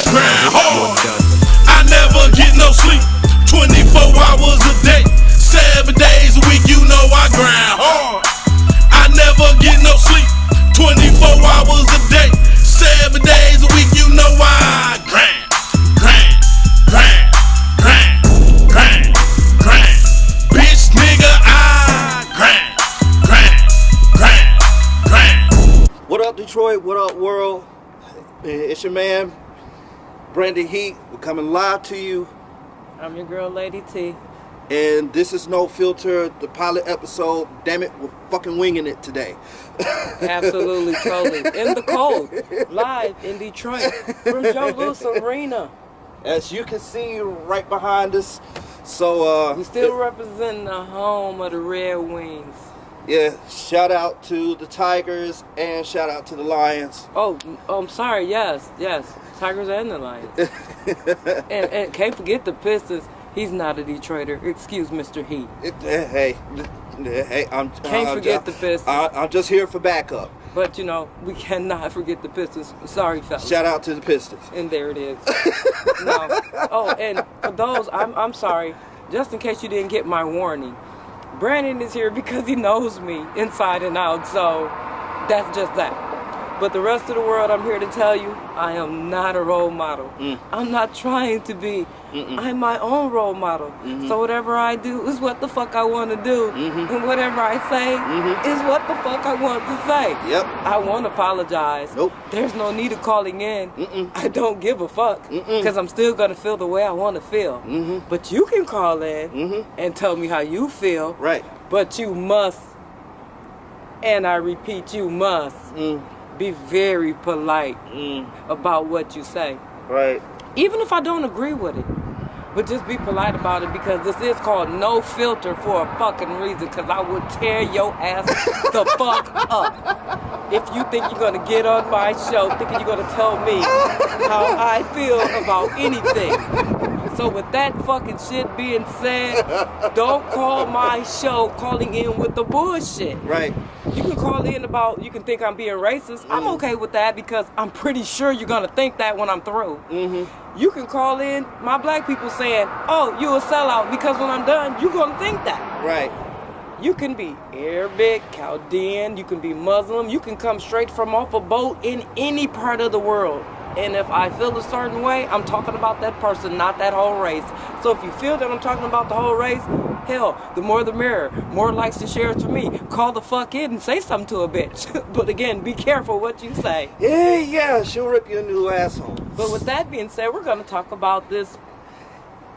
grind hard. I never get no sleep. 24 hours a day, 7 days a week. You know I grind hard. I never get no sleep. 24 hours a day, 7 days a week. You know I grind. Bitch, nigga, I grind. What up, Detroit? What up, world? It's your man, Brandon Heat. We're coming live to you. I'm your girl, Lady T. And this is No Filter, the pilot episode. Damn it, we're fucking winging it today. Absolutely, trolling. In the cold, live in Detroit, from Joe Louis Arena. As you can see right behind us. So, we still representing the home of the Red Wings. Yeah, shout out to the Tigers and shout out to the Lions. Oh, I'm sorry, yes. Tigers and the Lions. and can't forget the Pistons. He's not a Detroiter. Excuse Mr. Heat. Hey, Can't forget the Pistons. I'm just here for backup. But, you know, we cannot forget the Pistons. Sorry, fellas. Shout out to the Pistons. And there it is. No. Oh, and for those, I'm sorry, just in case you didn't get my warning, Brandon is here because he knows me inside and out, so that's just that. But the rest of the world, I'm here to tell you, I am not a role model. I'm not trying to be. I'm my own role model. So whatever I do is what the fuck I want to do. And whatever I say is what the fuck I want to say. Yep. I won't apologize. Nope. There's no need of calling in. I don't give a fuck. Because I'm still going to feel the way I want to feel. But you can call in and tell me how you feel. Right. But you must, and I repeat, you must be very polite about what you say. Right. Even if I don't agree with it. But just be polite about it, because this is called No Filter for a fucking reason, because I will tear your ass the fuck up. If you think you're going to get on my show thinking you're going to tell me how I feel about anything. So with that fucking shit being said, don't call my show calling in with the bullshit. Right. You can call in about, you can think I'm being racist. I'm okay with that, because I'm pretty sure you're going to think that when I'm through. You can call in my black people saying, oh, you a sellout, because when I'm done, you're going to think that. Right. You can be Arabic, Chaldean, you can be Muslim, you can come straight from off a boat in any part of the world. And if I feel a certain way, I'm talking about that person, not that whole race. So if you feel that I'm talking about the whole race, hell, the more the merrier. More likes and shares for me. Call the fuck in and say something to a bitch. But again, be careful what you say. Yeah, she'll rip you a new asshole. But with that being said, we're going to talk about this.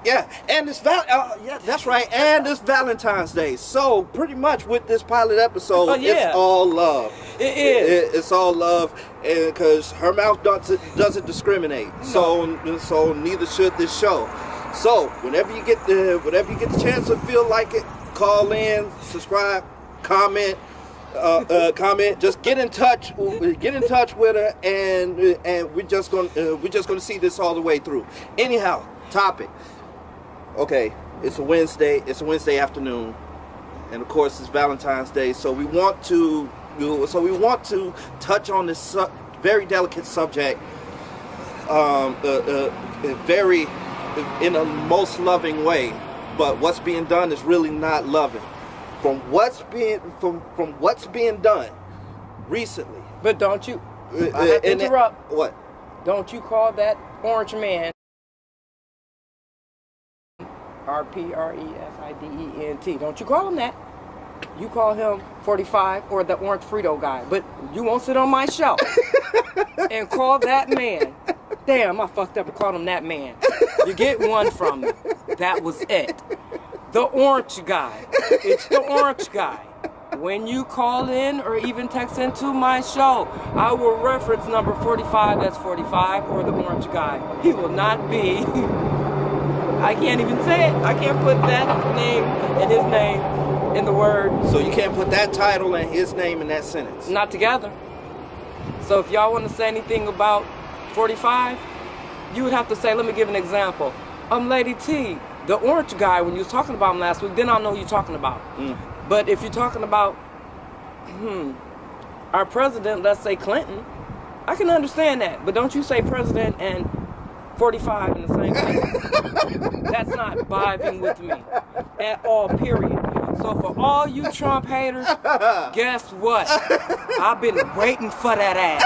Yeah, and it's that's right, and it's Valentine's Day. So pretty much with this pilot episode, it's all love. It is. It's all love, because her mouth doesn't discriminate. No. So neither should this show. So whenever you get the chance to feel like it, call in, subscribe, comment. Just get in touch with her, and we're just gonna see this all the way through. Anyhow, topic. Okay, it's a Wednesday afternoon, and of course it's Valentine's Day. So we want to touch on this very delicate subject, very in a most loving way. But what's being done is really not loving. From what's being done recently. But don't you? I have to interrupt. What? Don't you call that orange man RPRESIDENT? Don't you call him that? You call him 45 or the orange Frito guy. But you won't sit on my show and call that man. Damn, I fucked up and called him that man. You get one from me. That was it. The orange guy. It's the orange guy. When you call in or even text into my show, I will reference number 45 as 45 or the orange guy. He will not be. I can't even say it. I can't put that name and his name in the word. So you can't put that title and his name in that sentence? Not together. So if y'all want to say anything about 45, you would have to say, let me give an example. Lady T, the orange guy, when you was talking about him last week, then I'll know who you're talking about. But if you're talking about our president, let's say Clinton, I can understand that. But don't you say president and 45 in the same sentence. That's not vibing with me at all, period. So for all you Trump haters, guess what? I've been waiting for that ass.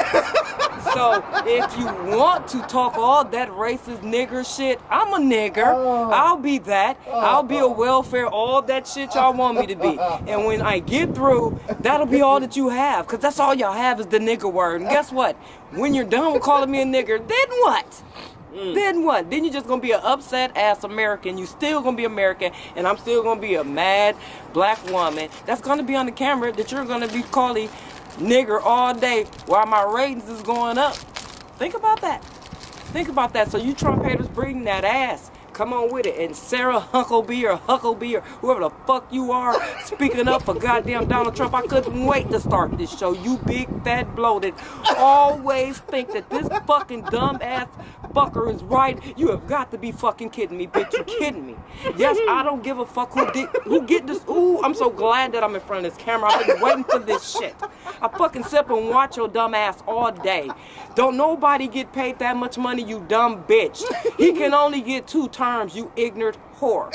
So if you want to talk all that racist nigger shit, I'm a nigger. I'll be that. I'll be a welfare, all that shit y'all want me to be. And when I get through, that'll be all that you have. Because that's all y'all have is the nigger word. And guess what? When you're done with calling me a nigger, then what? Then what? Then you're just going to be an upset ass American. You still going to be American. And I'm still going to be a mad black woman that's going to be on the camera that you're going to be calling nigger all day while my ratings is going up. Think about that. Think about that. So you Trump haters bring that ass. Come on with it. And Sarah Huckabee or whoever the fuck you are speaking up for goddamn Donald Trump, I couldn't wait to start this show. You big, fat, bloated, always think that this fucking dumb ass fucker is right. You have got to be fucking kidding me, bitch. You kidding me? Yes, I don't give a fuck who get this. Ooh, I'm so glad that I'm in front of this camera. I've been waiting for this shit. I fucking sit and watch your dumb ass all day. Don't nobody get paid that much money, you dumb bitch. He can only get 2 terms, you ignorant whore.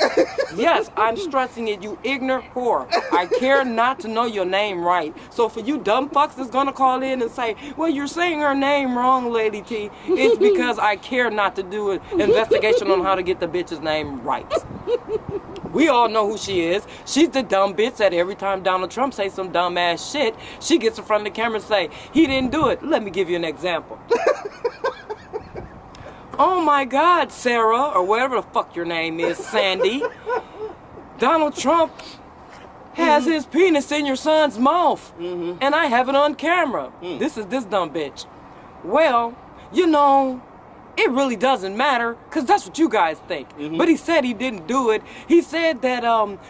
Yes, I'm stressing it, you ignorant whore. I care not to know your name right. So for you dumb fucks that's gonna call in and say, well, you're saying her name wrong, Lady T, it's because I care not to do an investigation on how to get the bitch's name right. We all know who she is. She's the dumb bitch that every time Donald Trump says some dumb ass shit, she gets in front of the camera and say, he didn't do it. Let me give you an example. Oh my God, Sarah, or whatever the fuck your name is, Sandy. Donald Trump has his penis in your son's mouth, and I have it on camera. This is this dumb bitch. Well, you know, it really doesn't matter, because that's what you guys think. But he said he didn't do it. He said that,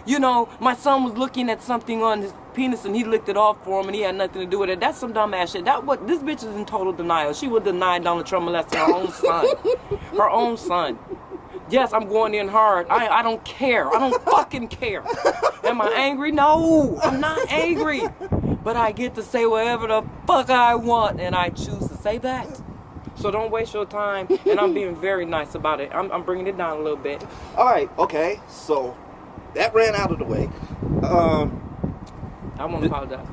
you know, my son was looking at something on his penis and he licked it off for him and he had nothing to do with it. That's some dumb ass shit. This bitch is in total denial. She would deny Donald Trump molesting her own son. Her own son. Yes, I'm going in hard. I don't care. I don't fucking care. Am I angry? No, I'm not angry. But I get to say whatever the fuck I want, and I choose to say that. So don't waste your time, and I'm being very nice about it. I'm bringing it down a little bit. All right, okay. So that ran out of the way. I want to apologize.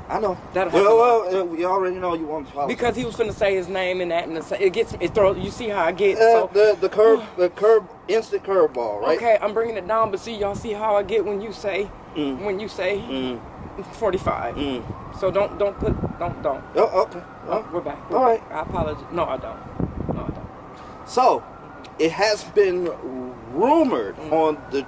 I know. Well, we already know you want to apologize. Because he was finna say his name and that, and it throws. You see how I get. The curve, instant curveball, right? Okay, I'm bringing it down, but see, y'all see how I get when you say 45. So don't. Oh, okay. We're back. All right. I apologize. No, I don't. So, it has been rumored on the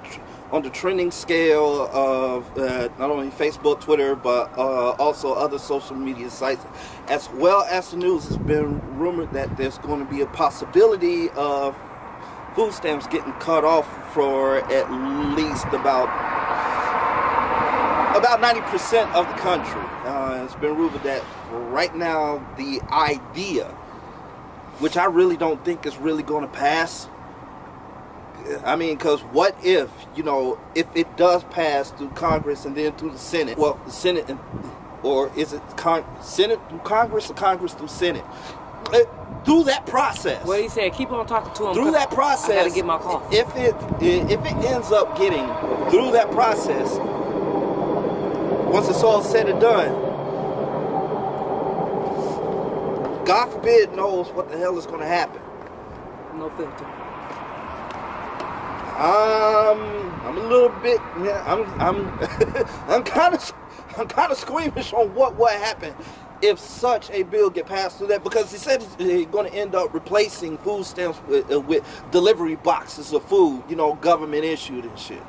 trending scale of not only Facebook, Twitter, but also other social media sites, as well as the news. It's been rumored that there's going to be a possibility of food stamps getting cut off for at least about 90% of the country. It's been rumored that right now the idea, which I really don't think is really going to pass. I mean, because what if, if it does pass through Congress and then through the Senate? Well, the Senate, or is it Senate through Congress or Congress through Senate? Through that process. What he said, keep on talking to him. Through that process, I gotta get my coffee. If it ends up getting through that process, once it's all said and done, God forbid knows what the hell is going to happen. No filter. I'm a little bit. Yeah, I'm kind of squeamish on what would happen if such a bill get passed through that, because he said he's going to end up replacing food stamps with delivery boxes of food, government issued and shit.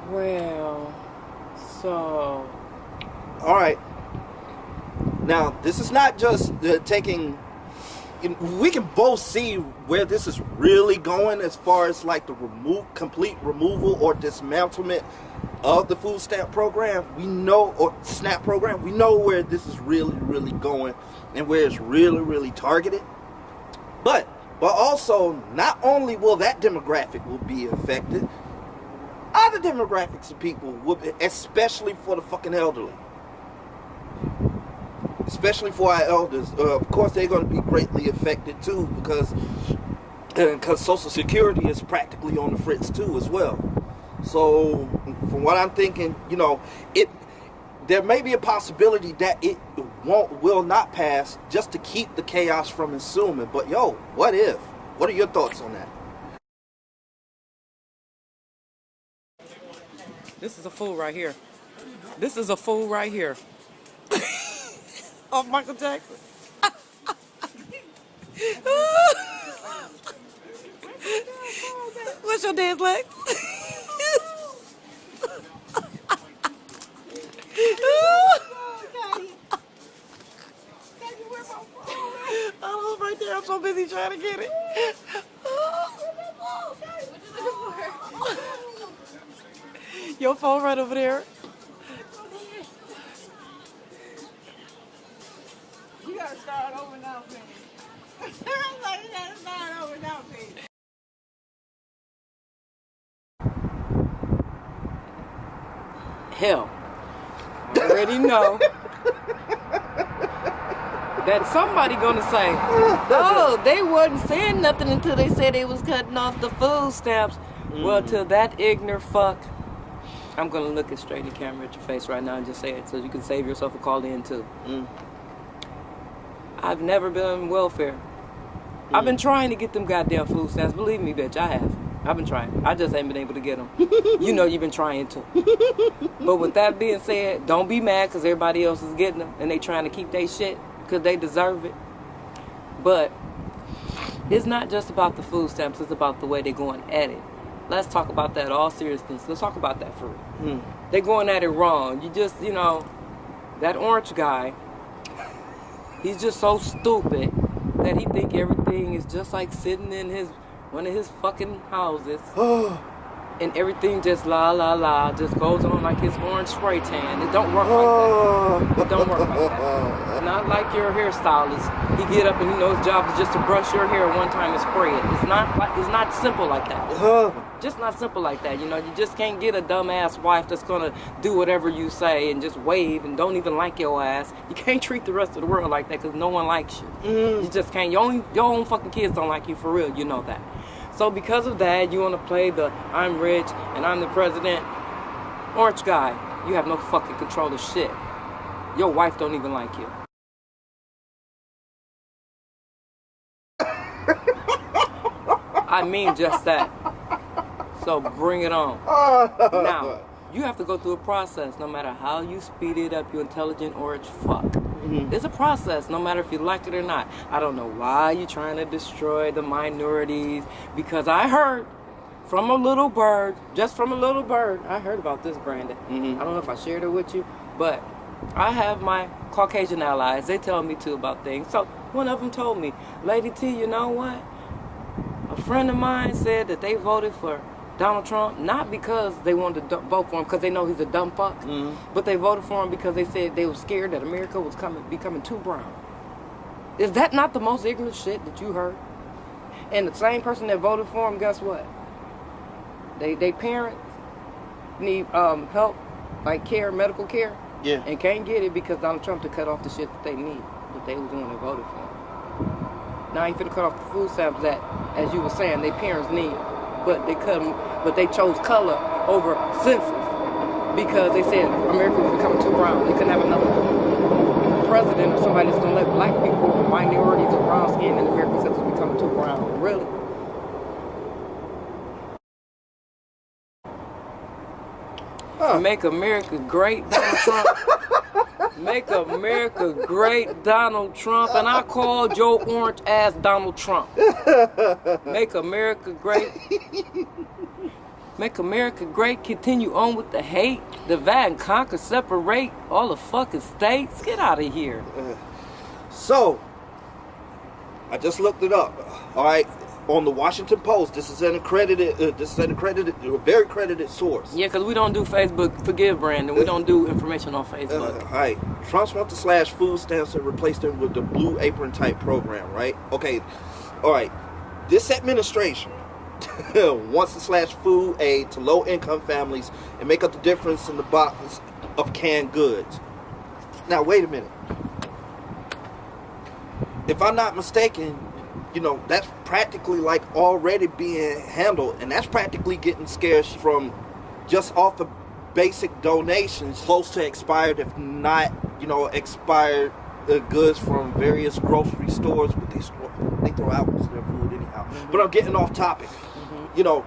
Well, so. All right. Now, this is not just taking. We can both see where this is really going as far as like the complete removal or dismantlement of the food stamp program. We know, or SNAP program, we know where this is really, really going and where it's really, really targeted. But also, not only will that demographic will be affected, other demographics of people will be, especially for the fucking elderly. especially for our elders. Of course, they're going to be greatly affected too because Social Security is practically on the fritz too as well. So, from what I'm thinking, you know, there may be a possibility that it will not pass just to keep the chaos from ensuing. But yo, what if? What are your thoughts on that? This is a fool right here. This is a fool right here. Of Michael Jackson. What's your dance like? Oh, right there. I'm so busy trying to get it. Your phone right over there. You gotta start over now, baby. I'm like, you gotta start over now, baby. Hell, I already know that somebody gonna say, "Oh, they wasn't saying nothing until they said they was cutting off the food stamps." Well, to that ignorant fuck, I'm gonna look it straight in the camera at your face right now and just say it so you can save yourself a call in too. I've never been on welfare. I've been trying to get them goddamn food stamps. Believe me, bitch, I have. I've been trying. I just ain't been able to get them. You know you've been trying to. But with that being said, don't be mad because everybody else is getting them and they trying to keep their shit because they deserve it. But it's not just about the food stamps. It's about the way they're going at it. Let's talk about that all seriousness. Let's talk about that for real. They're going at it wrong. You just, you know, that orange guy, he's just so stupid that he think everything is just like sitting in one of his fucking houses and everything just la la la just goes on like his orange spray tan. It don't work like that. It don't work like that. It's not like your hairstylist. He get up and he knows his job is just to brush your hair one time and spray it. It's not simple like that. Just not simple like that. You know, you just can't get a dumbass wife that's gonna do whatever you say and just wave and don't even like your ass. You can't treat the rest of the world like that because no one likes you. You just can't. Your own fucking kids don't like you for real. You know that. So because of that, you want to play the I'm rich and I'm the president. Orange guy, you have no fucking control of shit. Your wife don't even like you. I mean just that. So bring it on. Now, you have to go through a process no matter how you speed it up, you intelligent orange fuck. It's a process, no matter if you like it or not. I don't know why you're trying to destroy the minorities, because I heard from a little bird, just from a little bird, I heard about this, Brandon. I don't know if I shared it with you, but I have my Caucasian allies. They tell me too about things. So one of them told me, Lady T, you know what? A friend of mine said that they voted for Donald Trump, not because they wanted to vote for him because they know he's a dumb fuck, but they voted for him because they said they were scared that America was becoming too brown. Is that not the most ignorant shit that you heard? And the same person that voted for him, guess what? They parents need help, like care, medical care, and can't get it because Donald Trump to cut off the shit that they need, that they was the one that voted for him. Now he finna cut off the food stamps that, as you were saying, they parents need. But they chose color over census because they said America was becoming too brown. They couldn't have another president or somebody that's gonna let black people, minorities, or brown skin in America since it's becoming too brown. Really? Make America great, Donald Trump. Make America great, Donald Trump. And I called your orange ass Donald Trump. Make America great. Make America great. Continue on with the hate, divide and conquer, separate all the fucking states. Get out of here. So, I just looked it up. All right, on the Washington Post. This is an accredited. A very credited source. Yeah, because we don't do Facebook. Forgive, Brandon. We don't do information on Facebook. All right. Trump's want to slash food stamps and replace them with the Blue Apron type program, right? Okay. All right. This administration wants to slash food aid to low-income families and make up the difference in the box of canned goods. Now, wait a minute. if I'm not mistaken, you know, that's practically like already being handled, and that's practically getting scarce from just off of basic donations, close to expired, if not, you know, expired goods from various grocery stores, but they throw out most of their food anyhow. But I'm getting off topic. You know,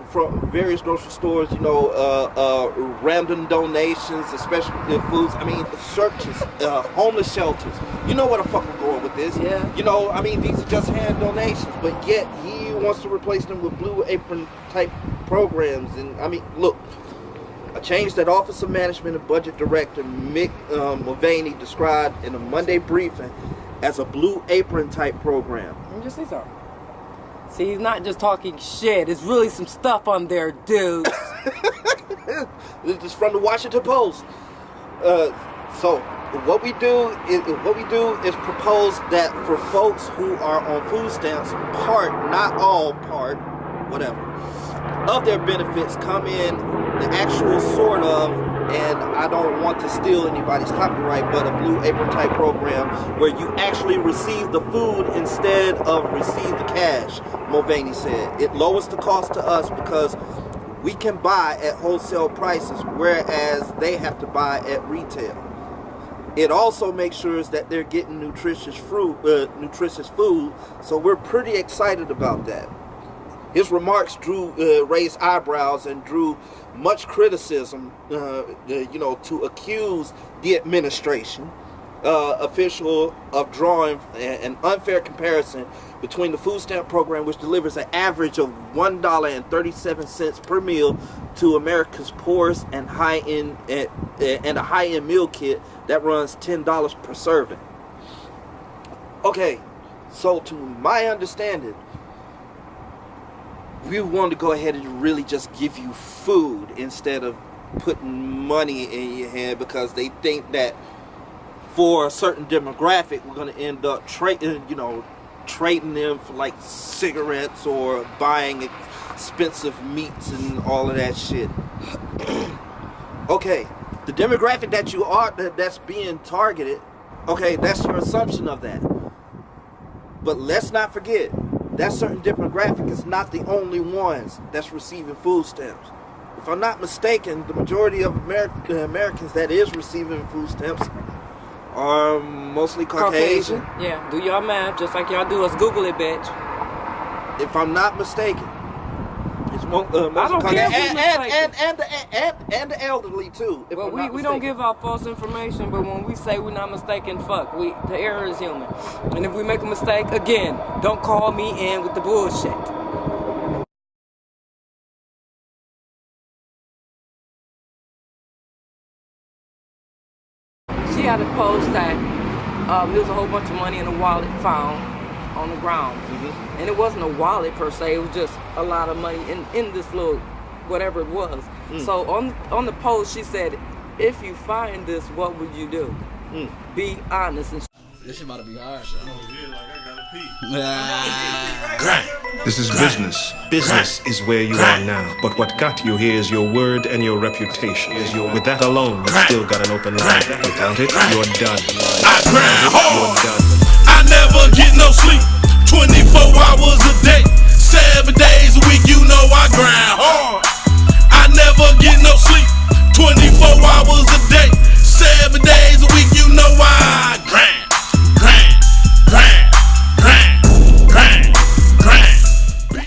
from various grocery stores, you know, random donations, especially foods. I mean, churches, homeless shelters. You know where the fuck we're going with this. Yeah. You know, I mean, these are just hand donations, but yet he wants to replace them with Blue Apron type programs. And I mean, look, a change that Office of Management and Budget Director Mick Mulvaney described in a Monday briefing as a Blue Apron type program. Let me just say something. See, he's not just talking shit. There's really some stuff on there, dude. This is from the Washington Post. So what we do is propose that for folks who are on food stamps, part, not all part, whatever, of their benefits come in the actual sort of, and I don't want to steal anybody's copyright, but a Blue Apron type program where you actually receive the food instead of receive the cash, Mulvaney said. It lowers the cost to us because we can buy at wholesale prices, whereas they have to buy at retail. It also makes sure that they're getting nutritious food, so we're pretty excited about that. His remarks raised eyebrows and drew much criticism, you know, to accuse the administration official of drawing an unfair comparison between the food stamp program, which delivers an average of $1.37 per meal to America's poorest, and a high-end meal kit that runs $10 per serving. Okay, so to my understanding, we want to go ahead and really just give you food instead of putting money in your hand, because they think that for a certain demographic we're going to end up trading them for like cigarettes or buying expensive meats and all of that shit. Okay, the demographic that's being targeted, okay, that's your assumption of that. But let's not forget, that certain demographic is not the only ones that's receiving food stamps. If I'm not mistaken, the majority of Americans that is receiving food stamps are mostly Caucasian. Yeah, do y'all math just like y'all do us. Google it, bitch. If I'm not mistaken, it's mostly I don't care and the elderly too. Well, we don't give out false information, but when we say we're not mistaken, fuck, the error is human. And if we make a mistake, again, don't call me in with the bullshit. She had a post that there was a whole bunch of money in a wallet found on the ground. And it wasn't a wallet per se, it was just a lot of money in this little whatever it was. So on the post she said, if you find this, what would you do? Be honest. And this shit about to be hard. This is business. Business is where you are now. But what got you here is your word and your reputation. With that alone, you still got an open line. Without it, you're done. I grind hard. I never get no sleep. 24 hours a day.